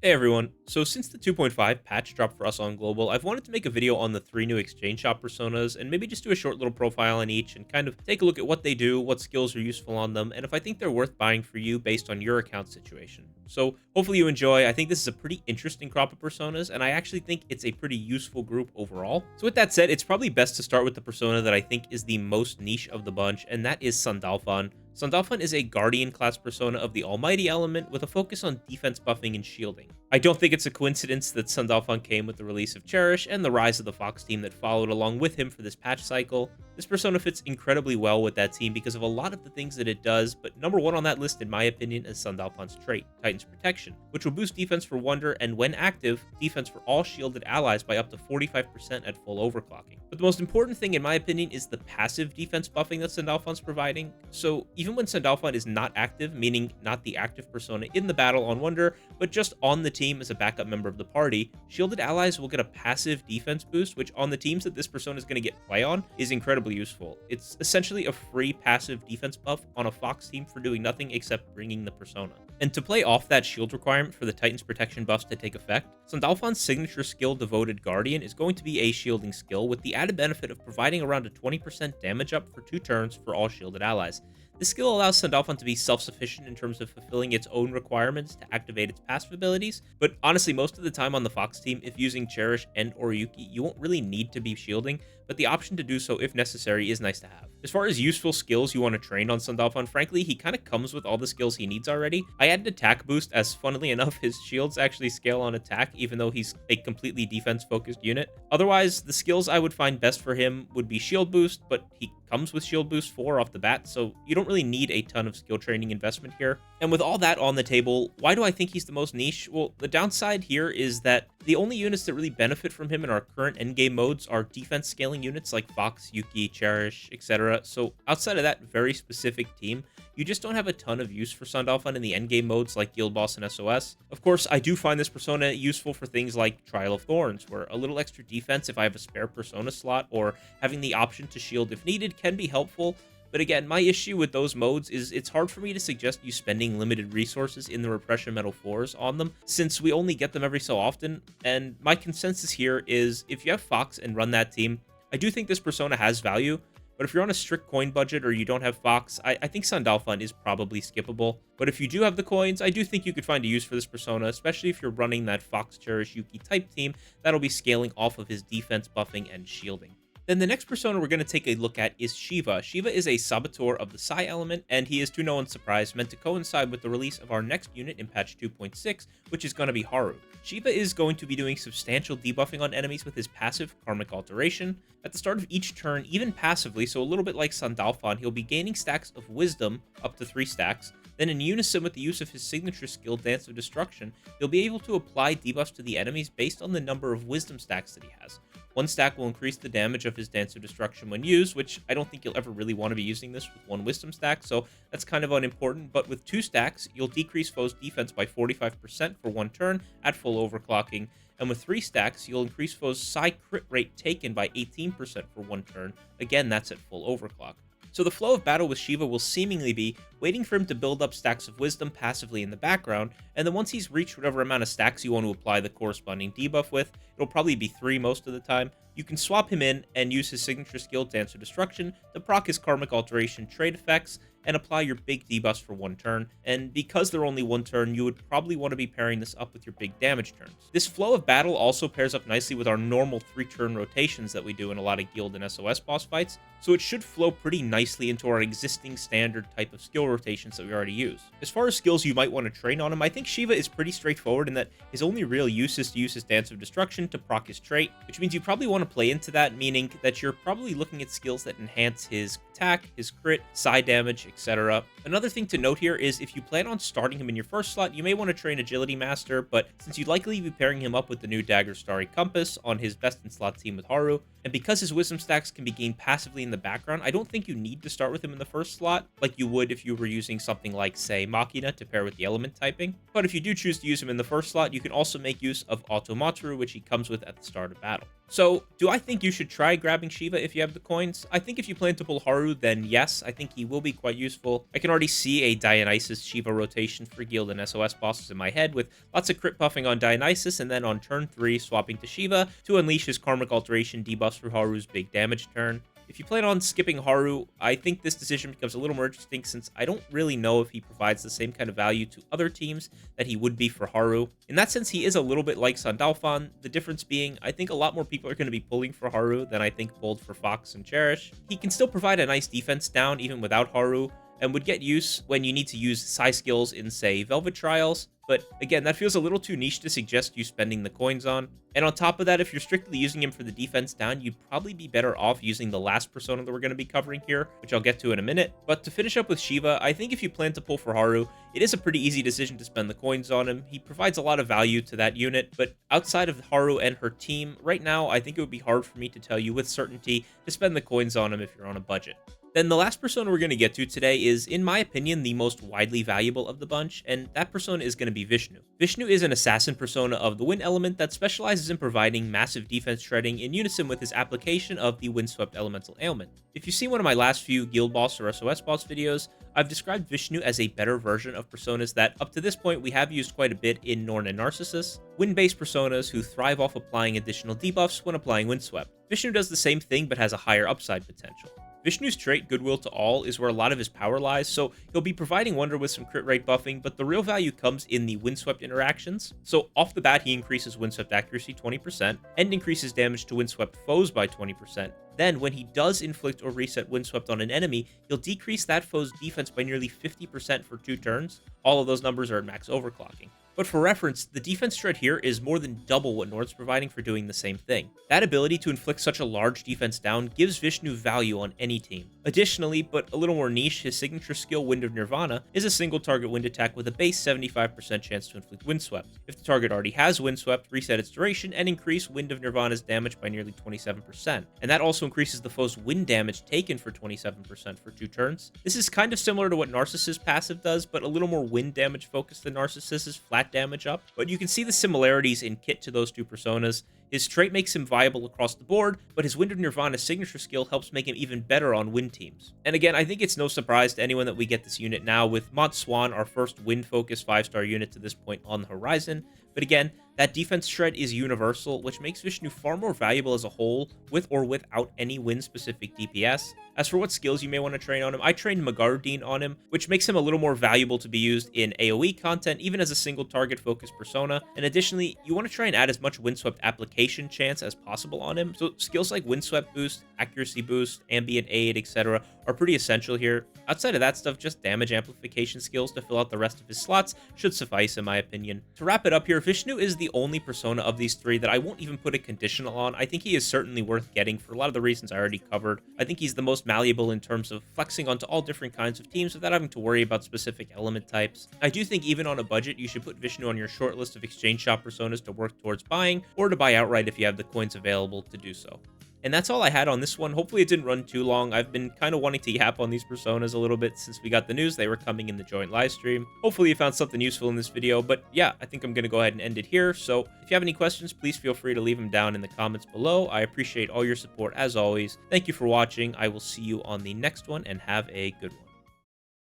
Hey everyone, so since the 2.5 patch dropped for us on Global, I've wanted to make a video on the three new exchange shop personas and maybe just do a short little profile on each and kind of take a look at what they do, what skills are useful on them, and if I think they're worth buying for you based on your account situation. So hopefully you enjoy. I think this is a pretty interesting crop of personas, and I actually think it's a pretty useful group overall. So with that said, it's probably best to start with the persona that I think is the most niche of the bunch, and that is Sandalphon. Sandalphon is a Guardian class persona of the Almighty element with a focus on defense buffing and shielding. I don't think it's a coincidence that Sandalphon came with the release of Cherish and the rise of the Fox team that followed along with him for this patch cycle. This persona fits incredibly well with that team because of a lot of the things that it does, but number one on that list in my opinion is Sandalphon's trait, Titan's Protection, which will boost defense for Wonder and when active, defense for all shielded allies by up to 45% at full overclocking. But the most important thing in my opinion is the passive defense buffing that Sandalphon's providing. So even when Sandalphon is not active, meaning not the active persona in the battle on Wonder, but just on the team as a backup member of the party, shielded allies will get a passive defense boost, which on the teams that this persona is going to get play on is incredibly useful. It's essentially a free passive defense buff on a Fox team for doing nothing except bringing the persona. And to play off that shield requirement for the Titan's Protection buffs to take effect, Sandalphon's signature skill Devoted Guardian is going to be a shielding skill with the added benefit of providing around a 20% damage up for 2 turns for all shielded allies. This skill allows Sandalphon to be self-sufficient in terms of fulfilling its own requirements to activate its passive abilities, but honestly, most of the time on the Fox team, if using Cherish and or Yuki, you won't really need to be shielding, but the option to do so if necessary is nice to have. As far as useful skills you want to train on Sandalphon, frankly, he kind of comes with all the skills he needs already. I added attack boost as, funnily enough, his shields actually scale on attack, even though he's a completely defense-focused unit. Otherwise, the skills I would find best for him would be shield boost, but he comes with shield boost 4 off the bat, so you don't really need a ton of skill training investment here. And with all that on the table, why do I think he's the most niche? Well, the downside here is that the only units that really benefit from him in our current endgame modes are defense scaling units like Fox, Yuki, Cherish, etc. So outside of that very specific team, you just don't have a ton of use for Sandalphon in the endgame modes like Guild Boss and SOS. Of course, I do find this persona useful for things like Trial of Thorns, where a little extra defense if I have a spare persona slot, or having the option to shield if needed can be helpful. But again, my issue with those modes is it's hard for me to suggest you spending limited resources in the Repression Metal 4s on them, since we only get them every so often, and my consensus here is if you have Fox and run that team, I do think this persona has value, but if you're on a strict coin budget or you don't have Fox, I think Sandalphon is probably skippable. But if you do have the coins, I do think you could find a use for this persona, especially if you're running that Fox, Cherish, Yuki type team that'll be scaling off of his defense buffing and shielding. Then the next persona we're going to take a look at is Shiva. Shiva is a Saboteur of the Psi element, and he is, to no one's surprise, meant to coincide with the release of our next unit in patch 2.6, which is going to be Haru. Shiva is going to be doing substantial debuffing on enemies with his passive Karmic Alteration. At the start of each turn, even passively, so a little bit like Sandalphon, he'll be gaining stacks of Wisdom, up to 3 stacks. Then in unison with the use of his signature skill, Dance of Destruction, he'll be able to apply debuffs to the enemies based on the number of Wisdom stacks that he has. 1 stack will increase the damage of his Dance of Destruction when used, which I don't think you'll ever really want to be using this with 1 Wisdom stack, so that's kind of unimportant. But with 2 stacks, you'll decrease foes' defense by 45% for 1 turn at full overclocking, and with 3 stacks, you'll increase foes' Psi crit rate taken by 18% for 1 turn. Again, that's at full overclock. So the flow of battle with Shiva will seemingly be waiting for him to build up stacks of Wisdom passively in the background, and then once he's reached whatever amount of stacks you want to apply the corresponding debuff with, it'll probably be 3 most of the time, you can swap him in and use his signature skill Dance of Destruction to proc his Karmic Alteration trait effects and apply your big debuffs for 1 turn, and because they're only 1 turn, you would probably want to be pairing this up with your big damage turns. This flow of battle also pairs up nicely with our normal 3-turn rotations that we do in a lot of Guild and SOS boss fights, so it should flow pretty nicely into our existing standard type of skill rotations that we already use. As far as skills you might want to train on him, I think Shiva is pretty straightforward in that his only real use is to use his Dance of Destruction to proc his trait, which means you probably want to play into that, meaning that you're probably looking at skills that enhance his attack, his crit, side damage, etc. Another thing to note here is if you plan on starting him in your first slot, you may want to train Agility Master, but since you'd likely be pairing him up with the new Dagger Starry Compass on his best in slot team with Haru, and because his Wisdom stacks can be gained passively in the background, I don't think you need to start with him in the first slot, like you would if you were using something like, say, Machina to pair with the element typing. But if you do choose to use him in the first slot, you can also make use of Automatru, which he comes with at the start of battle. So, do I think you should try grabbing Shiva if you have the coins? I think if you plan to pull Haru, then yes, I think he will be quite useful. I can already see a Dionysus Shiva rotation for Guild and SOS bosses in my head, with lots of crit buffing on Dionysus, and then on turn 3 swapping to Shiva to unleash his Karmic Alteration debuffs for Haru's big damage turn. If you plan on skipping Haru, I think this decision becomes a little more interesting since I don't really know if he provides the same kind of value to other teams that he would be for Haru. In that sense, he is a little bit like Sandalphon, the difference being I think a lot more people are going to be pulling for Haru than I think pulled for Fox and Cherish. He can still provide a nice defense down even without Haru, and would get use when you need to use psi skills in, say, Velvet Trials, but again, that feels a little too niche to suggest you spending the coins on. And on top of that, if you're strictly using him for the defense down, you'd probably be better off using the last persona that we're going to be covering here, which I'll get to in a minute. But to finish up with Shiva, I think if you plan to pull for Haru, it is a pretty easy decision to spend the coins on him. He provides a lot of value to that unit, but outside of Haru and her team, right now, I think it would be hard for me to tell you with certainty to spend the coins on him if you're on a budget. Then the last persona we're going to get to today is, in my opinion, the most widely valuable of the bunch, and that persona is going to be Vishnu. Vishnu is an assassin persona of the wind element that specializes in providing massive defense shredding in unison with his application of the windswept elemental ailment. If you've seen one of my last few guild boss or SOS boss videos, I've described Vishnu as a better version of personas that, up to this point, we have used quite a bit in Norn and Narcissus, wind-based personas who thrive off applying additional debuffs when applying windswept. Vishnu does the same thing but has a higher upside potential. Vishnu's trait, Goodwill to All, is where a lot of his power lies, so he'll be providing Wonder with some crit rate buffing, but the real value comes in the windswept interactions. So off the bat, he increases windswept accuracy 20%, and increases damage to windswept foes by 20%. Then, when he does inflict or reset windswept on an enemy, he'll decrease that foe's defense by nearly 50% for 2 turns. All of those numbers are at max overclocking. But for reference, the defense shred here is more than double what Nord's providing for doing the same thing. That ability to inflict such a large defense down gives Vishnu value on any team. Additionally, but a little more niche, his signature skill Wind of Nirvana is a single target wind attack with a base 75% chance to inflict windswept. If the target already has windswept, reset its duration and increase Wind of Nirvana's damage by nearly 27%. And that also increases the foe's wind damage taken for 27% for 2 turns. This is kind of similar to what Narcissus' passive does, but a little more wind damage focused than Narcissus' flat damage up, but you can see the similarities in kit to those two personas. His trait makes him viable across the board, but his Wind of Nirvana signature skill helps make him even better on wind teams. And again, I think it's no surprise to anyone that we get this unit now, with Mont Swan, our first wind-focused 5-star unit to this point on the horizon. But again, that defense shred is universal, which makes Vishnu far more valuable as a whole, with or without any wind-specific DPS. As for what skills you may want to train on him, I trained Magardine on him, which makes him a little more valuable to be used in AoE content, even as a single target focused persona. And additionally, you want to try and add as much windswept application chance as possible on him. So skills like windswept boost, accuracy boost, ambient aid, etc. are pretty essential here. Outside of that stuff, just damage amplification skills to fill out the rest of his slots should suffice in my opinion. To wrap it up here, Vishnu is the only persona of these 3 that I won't even put a conditional on. I think he is certainly worth getting for a lot of the reasons I already covered. I think he's the most malleable in terms of flexing onto all different kinds of teams without having to worry about specific element types. I do think even on a budget, you should put Vishnu on your short list of exchange shop personas to work towards buying, or to buy outright if you have the coins available to do so. And that's all I had on this one. Hopefully it didn't run too long. I've been kind of wanting to yap on these personas a little bit since we got the news they were coming in the joint live stream. Hopefully you found something useful in this video, but yeah, I think I'm going to go ahead and end it here. So if you have any questions, please feel free to leave them down in the comments below. I appreciate all your support as always. Thank you for watching. I will see you on the next one and have a good one.